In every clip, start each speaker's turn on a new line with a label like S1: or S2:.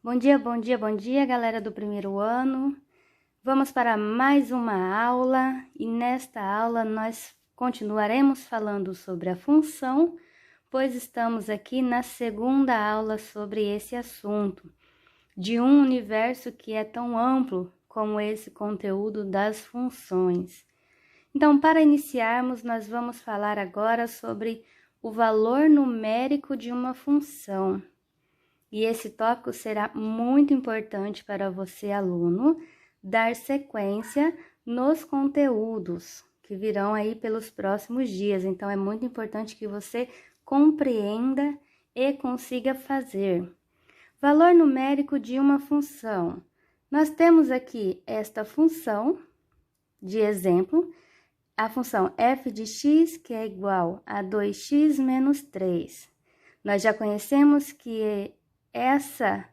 S1: Bom dia, bom dia, bom dia, galera do primeiro ano. Vamos para mais uma aula e nesta aula nós continuaremos falando sobre a função, pois estamos aqui na segunda aula sobre esse assunto, de um universo que é tão amplo como esse conteúdo das funções. Então, para iniciarmos, nós vamos falar agora sobre o valor numérico de uma função. E esse tópico será muito importante para você, aluno, dar sequência nos conteúdos que virão aí pelos próximos dias. Então, é muito importante que você compreenda e consiga fazer. Valor numérico de uma função. Nós temos aqui esta função de exemplo, a função f de x, que é igual a 2x menos 3. Nós já conhecemos que essa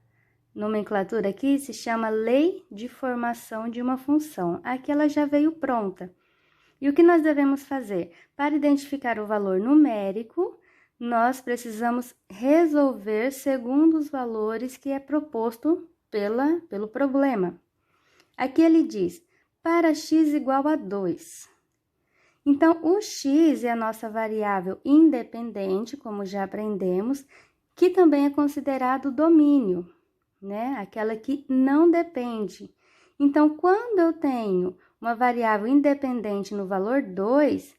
S1: nomenclatura aqui se chama lei de formação de uma função. Aqui ela já veio pronta. E o que nós devemos fazer? Para identificar o valor numérico, nós precisamos resolver segundo os valores que é proposto pelo problema. Aqui ele diz, para x igual a 2. Então, o x é a nossa variável independente, como já aprendemos, que também é considerado domínio, né? Aquela que não depende. Então, quando eu tenho uma variável independente no valor 2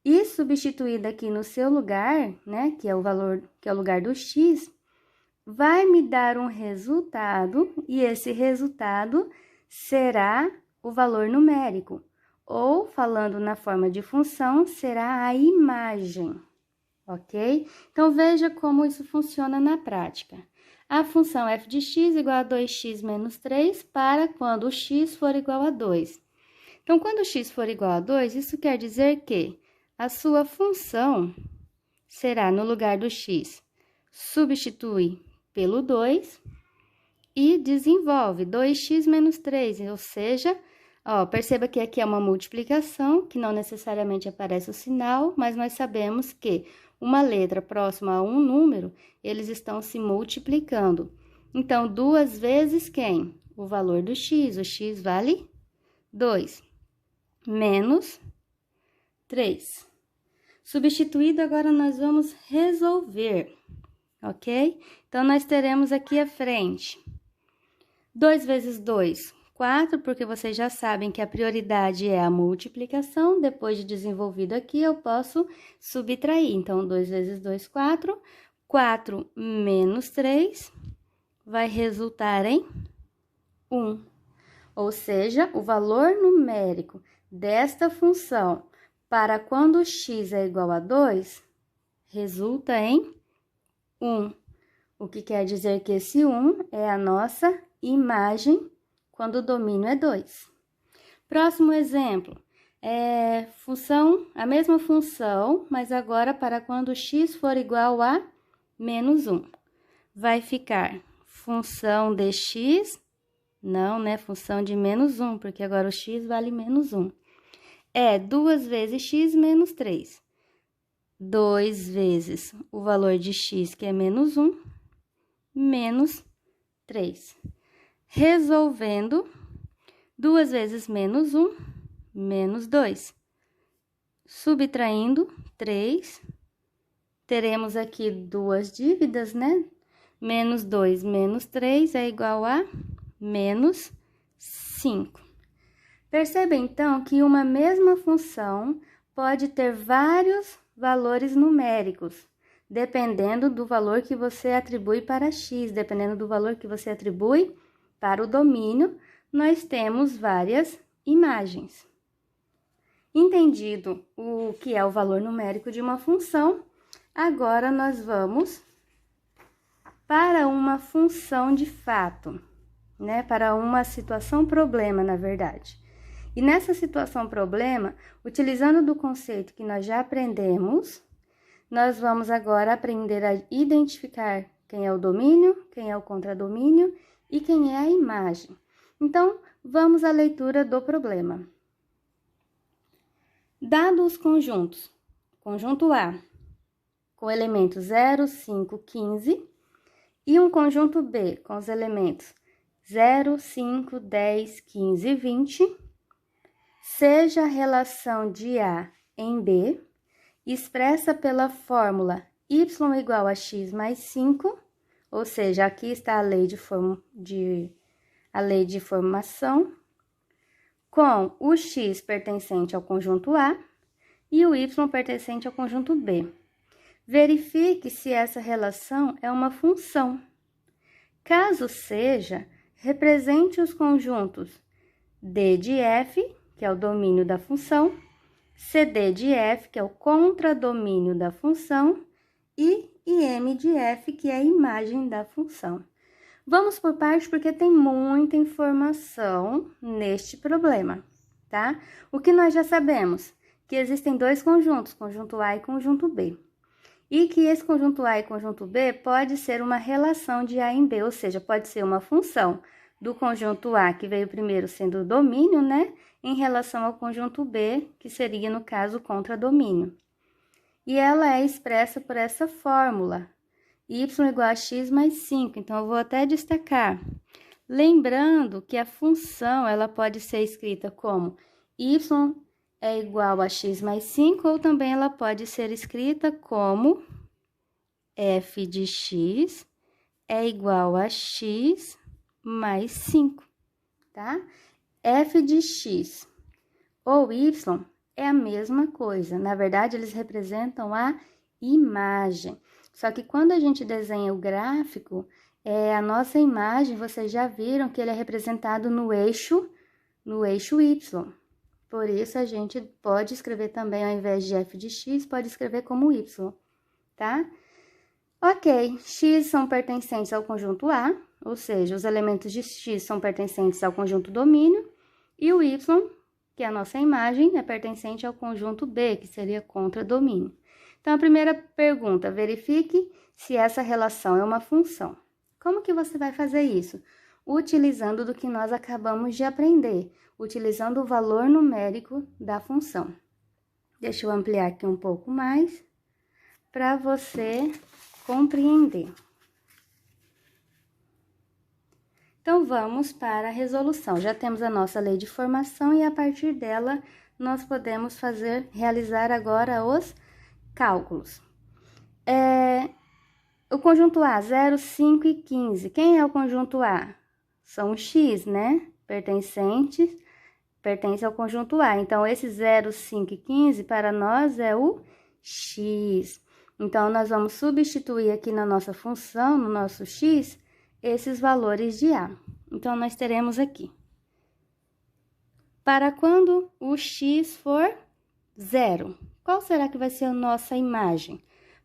S1: e substituída aqui no seu lugar, né, que é o lugar do x, vai me dar um resultado e esse resultado será o valor numérico, ou falando na forma de função, será a imagem. Ok? Então, veja como isso funciona na prática. A função f de x igual a 2x menos 3 para quando o x for igual a 2. Então, quando o x for igual a 2, isso quer dizer que a sua função será, no lugar do x, substitui pelo 2 e desenvolve 2x menos 3, ou seja, perceba que aqui é uma multiplicação, que não necessariamente aparece o sinal, mas nós sabemos que uma letra próxima a um número, eles estão se multiplicando. Então, 2 vezes quem? O valor do x. O x vale 2, menos 3. Substituído, agora nós vamos resolver, ok? Então, nós teremos aqui à frente 2 vezes 2, 4, porque vocês já sabem que a prioridade é a multiplicação. Depois de desenvolvido aqui, eu posso subtrair. Então, 2 vezes 2, 4. 4 menos 3 vai resultar em 1. Ou seja, o valor numérico desta função para quando x é igual a 2 resulta em 1. O que quer dizer que esse 1 é a nossa imagem quando o domínio é 2. Próximo exemplo, a mesma função, mas agora para quando x for igual a menos 1. Vai ficar função de x, não, né? Função de menos 1, porque agora o x vale menos 1. É 2 vezes x menos 3. 2 vezes o valor de x, que é menos 1, menos 3. Resolvendo, 2 vezes menos 1, menos 2. Subtraindo 3, teremos aqui duas dívidas, né? Menos 2 menos 3 é igual a menos 5. Perceba, então, que uma mesma função pode ter vários valores numéricos, dependendo do valor que você atribui para x, dependendo do valor que você atribui para o domínio, nós temos várias imagens. Entendido o que é o valor numérico de uma função, agora nós vamos para uma função de fato, né? Para uma situação problema, na verdade. E nessa situação problema, utilizando do conceito que nós já aprendemos, nós vamos agora aprender a identificar quem é o domínio, quem é o contradomínio e quem é a imagem. Então, vamos à leitura do problema. Dados os conjuntos, conjunto A, com elementos 0, 5, 15, e um conjunto B com os elementos 0, 5, 10, 15 e 20, seja a relação de A em B, expressa pela fórmula y igual a x mais 5, ou seja, aqui está a lei de formação, com o x pertencente ao conjunto A e o y pertencente ao conjunto B. Verifique se essa relação é uma função. Caso seja, represente os conjuntos D de F, que é o domínio da função, CD de F, que é o contradomínio da função, e IM de F, que é a imagem da função. Vamos por partes porque tem muita informação neste problema, tá? O que nós já sabemos? Que existem dois conjuntos, conjunto A e conjunto B. E que esse conjunto A e conjunto B pode ser uma relação de A em B, ou seja, pode ser uma função do conjunto A, que veio primeiro sendo o domínio, né? Em relação ao conjunto B, que seria, no caso, o contradomínio. E ela é expressa por essa fórmula, y igual a x mais 5. Então, eu vou até destacar. Lembrando que a função, ela pode ser escrita como y é igual a x mais 5, ou também ela pode ser escrita como f de x é igual a x mais 5, tá? F de x ou y é a mesma coisa. Na verdade, eles representam a imagem. Só que quando a gente desenha o gráfico, a nossa imagem, vocês já viram que ele é representado no eixo y. Por isso, a gente pode escrever também, ao invés de f de x, pode escrever como y, tá? Ok, x são pertencentes ao conjunto A, ou seja, os elementos de x são pertencentes ao conjunto domínio, e o y, que é a nossa imagem, é pertencente ao conjunto B, que seria contradomínio. Então, a primeira pergunta, verifique se essa relação é uma função. Como que você vai fazer isso? Utilizando do que nós acabamos de aprender, utilizando o valor numérico da função. Deixa eu ampliar aqui um pouco mais, para você compreender. Então, vamos para a resolução. Já temos a nossa lei de formação e, a partir dela, nós podemos realizar agora os cálculos. O conjunto A, 0, 5 e 15. Quem é o conjunto A? São os x, né? Pertence ao conjunto A. Então, esse 0, 5 e 15, para nós, é o x. Então, nós vamos substituir aqui na nossa função, no nosso x, esses valores de A. Então, nós teremos aqui. Para quando o x for 0, qual será que vai ser a nossa imagem?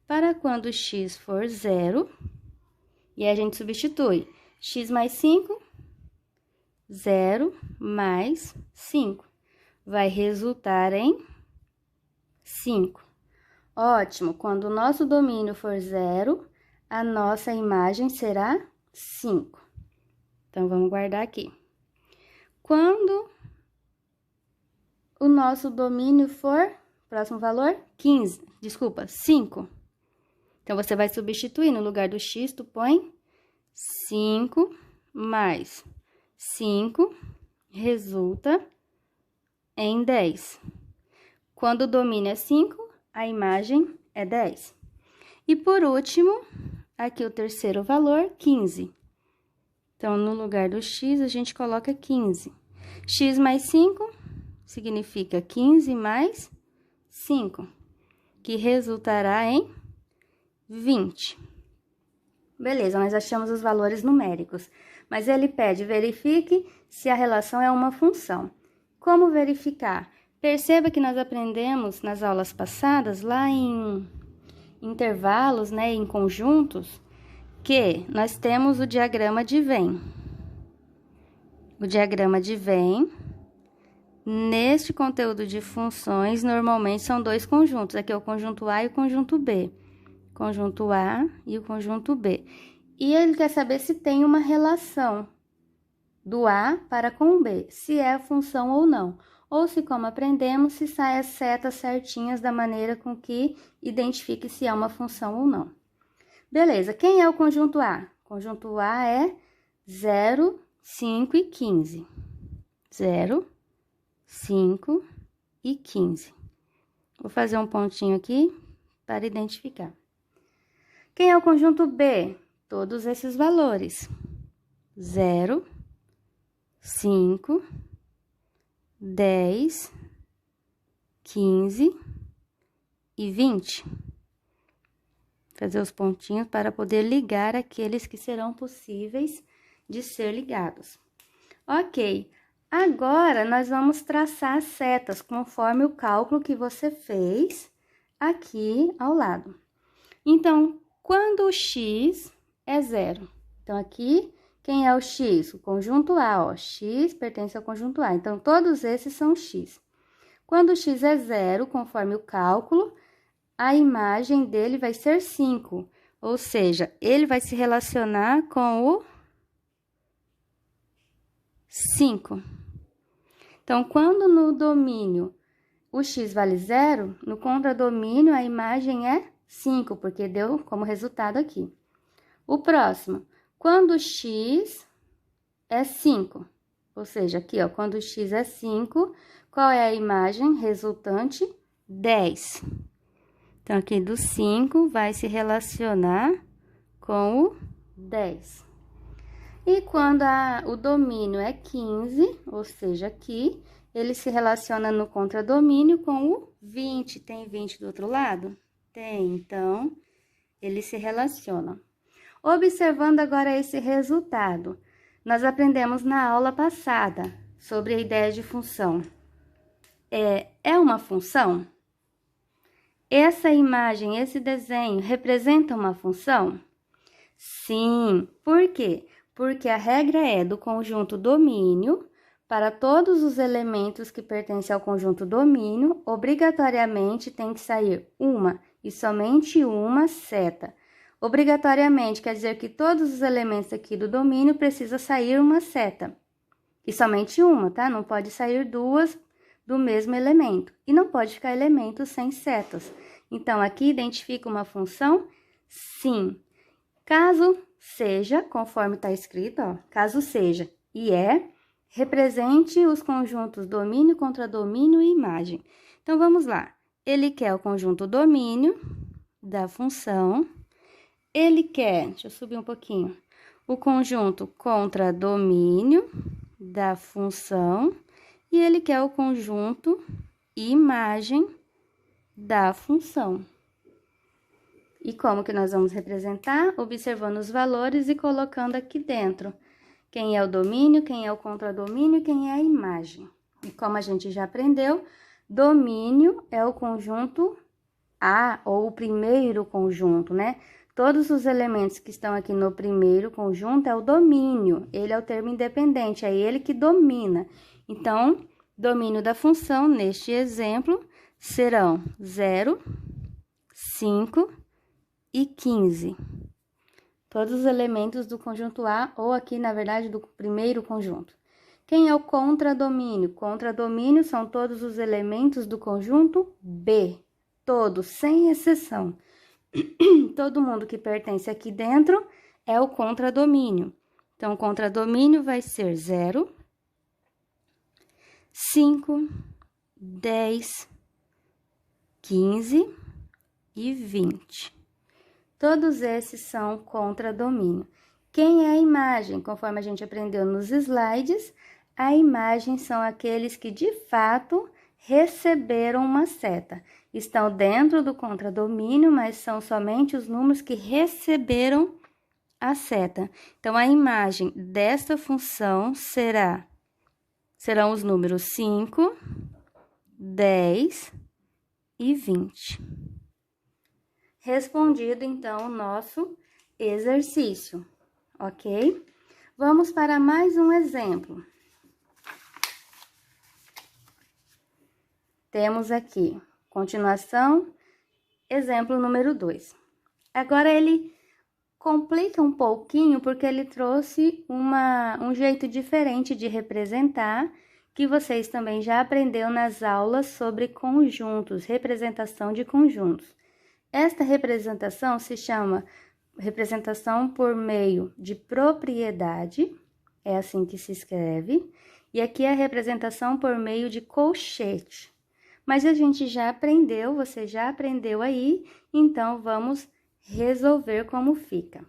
S1: Para quando o x for 0, e a gente substitui x mais 5, 0 mais 5. Vai resultar em 5. Ótimo, quando o nosso domínio for 0, a nossa imagem será 5. Então, vamos guardar aqui. Quando o nosso domínio for, próximo valor, 5. Então, você vai substituir, no lugar do x, tu põe 5 mais 5, resulta em 10. Quando o domínio é 5, a imagem é 10. E, por último, aqui o terceiro valor, 15. Então, no lugar do x, a gente coloca 15. X mais 5 significa 15 mais 5, que resultará em 20. Beleza, nós achamos os valores numéricos, mas ele pede, verifique se a relação é uma função. Como verificar? Perceba que nós aprendemos nas aulas passadas, lá em intervalos, né, em conjuntos, que nós temos o diagrama de Venn. O diagrama de Venn, neste conteúdo de funções, normalmente são dois conjuntos. Aqui é o conjunto A e o conjunto B. Conjunto A e o conjunto B. E ele quer saber se tem uma relação do A para com o B, se é função ou não. Ou se, como aprendemos, se sai as setas certinhas da maneira com que identifique se é uma função ou não. Beleza, quem é o conjunto A? O Conjunto A é 0, 5 e 15. 0, 5 e 15. Vou fazer um pontinho aqui para identificar. Quem é o conjunto B? Todos esses valores. 0, 5, 10, 15 e 20. Fazer os pontinhos para poder ligar aqueles que serão possíveis de ser ligados. Ok, agora nós vamos traçar as setas conforme o cálculo que você fez aqui ao lado. Então, quando o x é 0? Então, aqui, quem é o x? O conjunto A, ó, x pertence ao conjunto A. Então, todos esses são x. Quando o x é 0, conforme o cálculo, a imagem dele vai ser 5, ou seja, ele vai se relacionar com o 5. Então, quando no domínio o x vale 0, no contradomínio a imagem é 5, porque deu como resultado aqui. O próximo, quando o x é 5, ou seja, aqui, ó, quando o x é 5, qual é a imagem resultante? 10. Então, aqui do 5 vai se relacionar com o 10. E quando o domínio é 15, ou seja, aqui, ele se relaciona no contradomínio com o 20. Tem 20 do outro lado? Tem, então, eles se relacionam. Observando agora esse resultado, nós aprendemos na aula passada sobre a ideia de função. É uma função? Essa imagem, esse desenho, representa uma função? Sim. Por quê? Porque a regra é do conjunto domínio, para todos os elementos que pertencem ao conjunto domínio, obrigatoriamente tem que sair uma e somente uma seta. Obrigatoriamente quer dizer que todos os elementos aqui do domínio precisa sair uma seta. E somente uma, tá? Não pode sair duas do mesmo elemento. E não pode ficar elementos sem setas. Então, aqui identifica uma função? Sim. Caso seja, conforme está escrito, ó, caso seja e represente os conjuntos domínio, contradomínio e imagem. Então, vamos lá. Ele quer o conjunto domínio da função. Ele quer, deixa eu subir um pouquinho, o conjunto contradomínio da função. E ele quer o conjunto imagem da função. E como que nós vamos representar? Observando os valores e colocando aqui dentro. Quem é o domínio, quem é o contradomínio e quem é a imagem. E como a gente já aprendeu, domínio é o conjunto A, ou o primeiro conjunto, né? Todos os elementos que estão aqui no primeiro conjunto é o domínio. Ele é o termo independente, é ele que domina. Então, domínio da função, neste exemplo, serão 0, 5 e 15. Todos os elementos do conjunto A, ou aqui, na verdade, do primeiro conjunto. Quem é o contradomínio? Contradomínio são todos os elementos do conjunto B. Todos, sem exceção. Todo mundo que pertence aqui dentro é o contradomínio. Então, o contradomínio vai ser 0, 5, 10, 15 e 20. Todos esses são contradomínio. Quem é a imagem? Conforme a gente aprendeu nos slides, a imagem são aqueles que, de fato, receberam uma seta. Estão dentro do contradomínio, mas são somente os números que receberam a seta. Então, a imagem desta função serão os números 5, 10 e 20. Respondido, então, o nosso exercício, ok? Vamos para mais um exemplo. Temos aqui, continuação, exemplo número 2. Agora, ele complica um pouquinho, porque ele trouxe um jeito diferente de representar, que vocês também já aprenderam nas aulas sobre conjuntos, representação de conjuntos. Esta representação se chama representação por meio de propriedade, é assim que se escreve, e aqui é a representação por meio de colchete. Mas a gente já aprendeu, você já aprendeu aí, então vamos resolver como fica.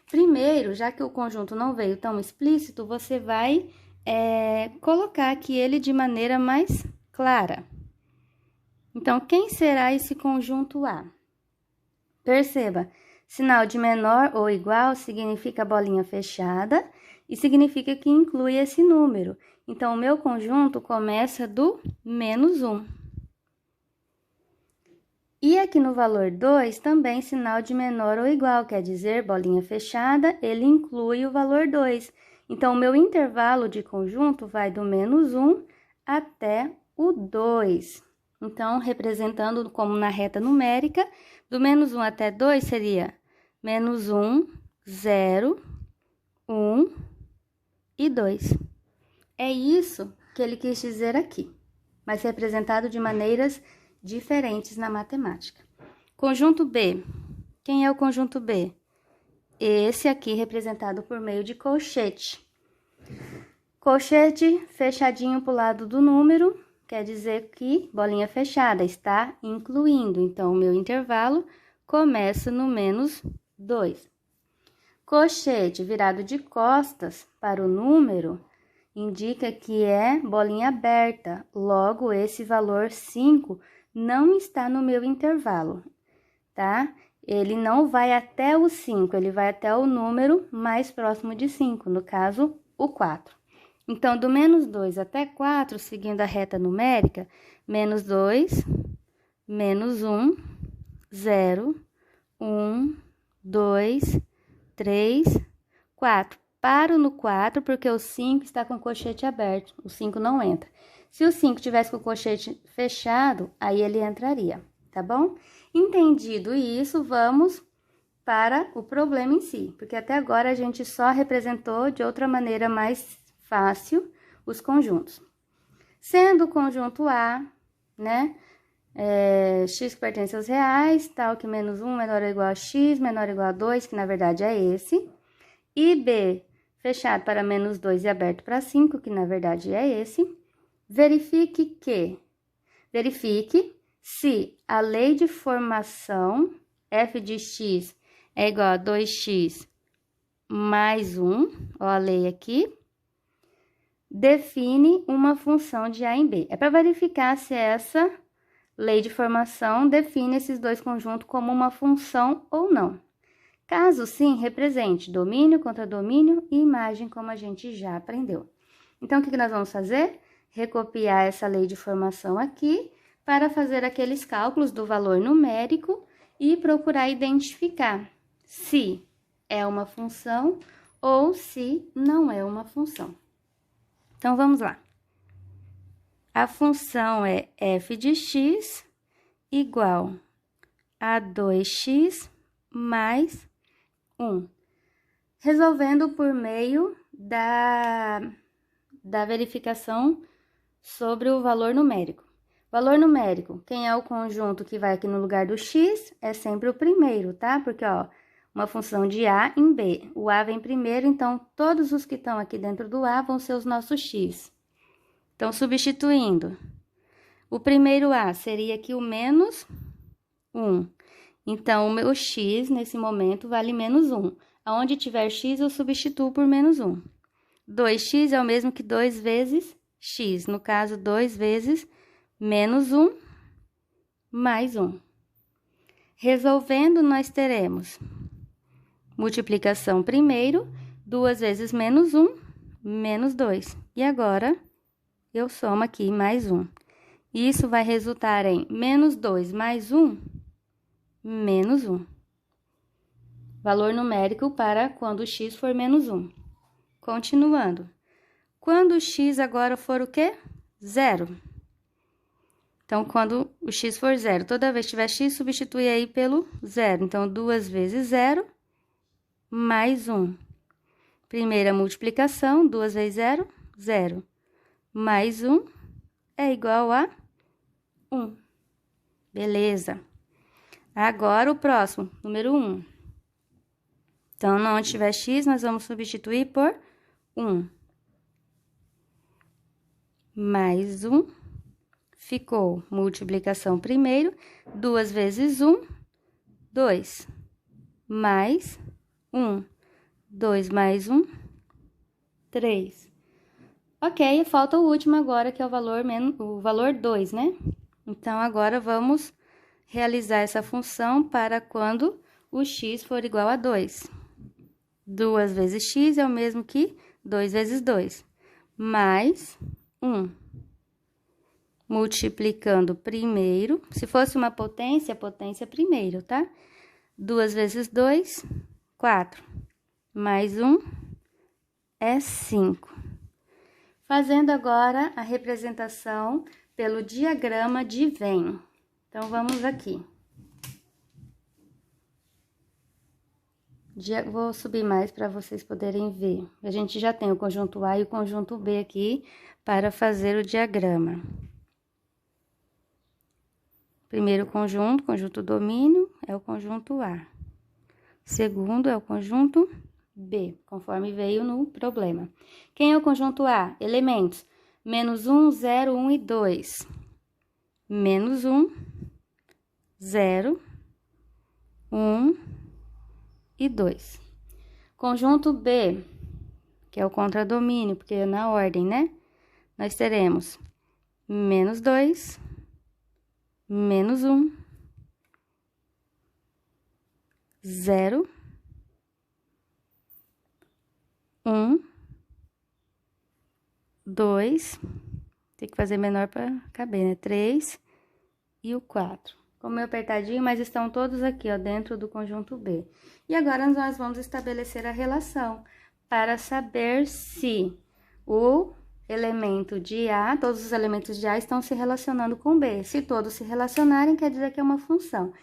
S1: Primeiro, já que o conjunto não veio tão explícito, você vai colocar aqui ele de maneira mais clara. Então, quem será esse conjunto A? Perceba, sinal de menor ou igual significa bolinha fechada e significa que inclui esse número. Então, o meu conjunto começa do -1. E aqui no valor 2, também sinal de menor ou igual, quer dizer, bolinha fechada, ele inclui o valor 2. Então, o meu intervalo de conjunto vai do -1 até o 2. Então, representando como na reta numérica, do -1 até 2 seria -1, 0, 1 e 2. É isso que ele quis dizer aqui, mas representado de maneiras diferentes na matemática. Conjunto B. Quem é o conjunto B? Esse aqui representado por meio de colchete. Colchete fechadinho para o lado do número, quer dizer que bolinha fechada está incluindo. Então, o meu intervalo começa no -2. Colchete virado de costas para o número indica que é bolinha aberta. Logo, esse valor 5 não está no meu intervalo, tá? Ele não vai até o 5, ele vai até o número mais próximo de 5, no caso, o 4. Então, do -2 até 4, seguindo a reta numérica, -2, -1, 0, 1, 2, 3, 4. Paro no 4 porque o 5 está com o colchete aberto, o 5 não entra. Se o 5 tivesse com o colchete fechado, aí ele entraria, tá bom? Entendido isso, vamos para o problema em si, porque até agora a gente só representou de outra maneira mais fácil os conjuntos. Sendo o conjunto A, né, x que pertence aos reais, tal que -1 menor ou igual a x, menor ou igual a 2, que na verdade é esse, e B, fechado para -2 e aberto para 5, que na verdade é esse. Verifique se a lei de formação f de x é igual a 2x mais 1, ó a lei aqui, define uma função de A em B. É para verificar se essa lei de formação define esses dois conjuntos como uma função ou não. Caso sim, represente domínio contra domínio e imagem, como a gente já aprendeu. Então, o que nós vamos fazer? Recopiar essa lei de formação aqui para fazer aqueles cálculos do valor numérico e procurar identificar se é uma função ou se não é uma função. Então, vamos lá. A função é f de x igual a 2x mais 1. Resolvendo por meio da verificação sobre o valor numérico. Valor numérico, quem é o conjunto que vai aqui no lugar do x, é sempre o primeiro, tá? Porque, ó, uma função de A em B. O A vem primeiro, então, todos os que estão aqui dentro do A vão ser os nossos x. Então, substituindo, o primeiro A seria aqui o -1. Então, o meu x, nesse momento, vale -1. Aonde tiver x, eu substituo por -1. 2x é o mesmo que 2 vezes x. No caso, 2 vezes -1 mais 1. Resolvendo, nós teremos multiplicação primeiro, 2 vezes -1, menos 2. E agora, eu somo aqui mais 1. Isso vai resultar em -2 mais 1, menos 1. Valor numérico para quando x for -1. Continuando. Quando o x agora for o quê? 0. Então, quando o x for 0, toda vez que tiver x, substitui aí pelo 0. Então, 2 vezes 0, mais 1. Primeira multiplicação, 2 vezes 0, 0. Mais 1 é igual a 1. Beleza. Agora, o próximo, número 1. Então, onde tiver x, nós vamos substituir por 1. Mais 1. Ficou multiplicação primeiro. 2 vezes 1, 2. Mais 1. 2 mais 1, 3. Ok, falta o último agora, que é o valor 2, né? Então, agora vamos realizar essa função para quando o x for igual a 2. 2 vezes x é o mesmo que 2 vezes 2, mais 1. Multiplicando primeiro, se fosse uma potência, potência primeiro, tá? 2 vezes 2, 4. Mais 1 é 5. Fazendo agora a representação pelo diagrama de Venn. Então, vamos aqui. Vou subir mais para vocês poderem ver. A gente já tem o conjunto A e o conjunto B aqui para fazer o diagrama. Primeiro conjunto domínio, é o conjunto A. Segundo é o conjunto B, conforme veio no problema. Quem é o conjunto A? Elementos: menos 1, 0, 1 e 2. Menos 1, 0, 1 e 2. Conjunto B, que é o contradomínio, porque é na ordem, né? Nós teremos menos 2, menos 1, 0, 1, 2, tem que fazer menor para caber, né? 3 e o 4. Ficou meio apertadinho, mas estão todos aqui, ó, dentro do conjunto B. E agora, nós vamos estabelecer a relação para saber se o elemento de A, todos os elementos de A estão se relacionando com B. Se todos se relacionarem, quer dizer que é uma função.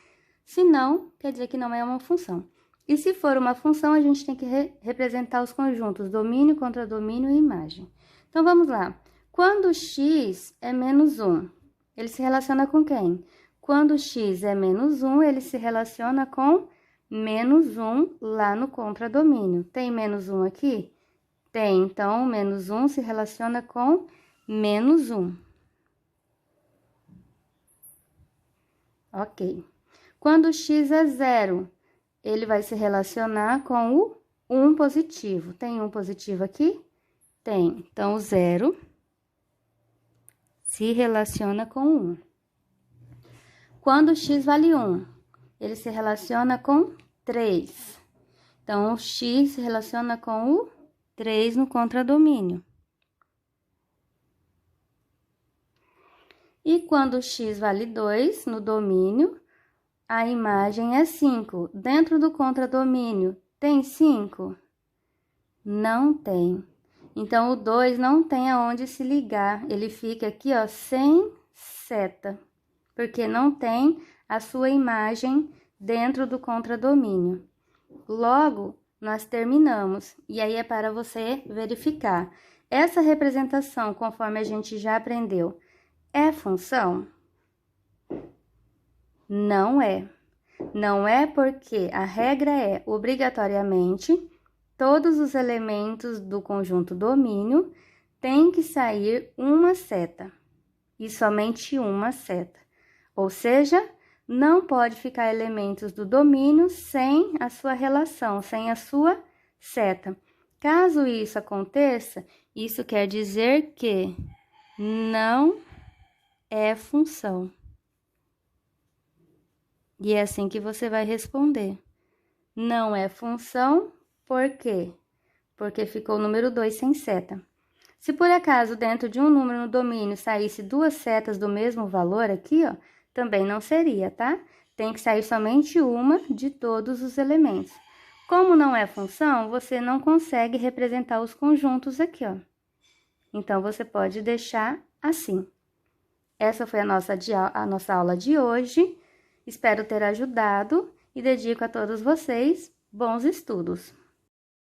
S1: Se não, quer dizer que não é uma função. E se for uma função, a gente tem que representar os conjuntos domínio, contradomínio e imagem. Então, vamos lá. Quando x é menos 1, ele se relaciona com quem? Quando x é menos 1, ele se relaciona com menos 1 lá no contradomínio. Tem menos 1 aqui? Tem, então, menos 1 se relaciona com menos 1. Ok. Quando x é 0, ele vai se relacionar com o 1 positivo. Tem 1 positivo aqui? Tem. Então, o 0 se relaciona com 1. Quando x vale 1, ele se relaciona com 3. Então, o x se relaciona com o 3 no contradomínio. E quando x vale 2 no domínio, a imagem é 5. Dentro do contradomínio, tem 5? Não tem. Então, o 2 não tem aonde se ligar. Ele fica aqui, ó, sem seta, porque não tem a sua imagem dentro do contradomínio. Logo, nós terminamos. E aí, é para você verificar. Essa representação, conforme a gente já aprendeu, é função? Não é. Não é porque a regra é, obrigatoriamente, todos os elementos do conjunto domínio têm que sair uma seta. E somente uma seta. Ou seja, não pode ficar elementos do domínio sem a sua relação, sem a sua seta. Caso isso aconteça, isso quer dizer que não é função. E é assim que você vai responder. Não é função, por quê? Porque ficou o número 2 sem seta. Se por acaso dentro de um número no domínio saísse 2 setas do mesmo valor aqui, ó, também não seria, tá? Tem que sair somente uma de todos os elementos. Como não é função, você não consegue representar os conjuntos aqui, ó. Então, você pode deixar assim. Essa foi a nossa aula de hoje. Espero ter ajudado e dedico a todos vocês bons estudos.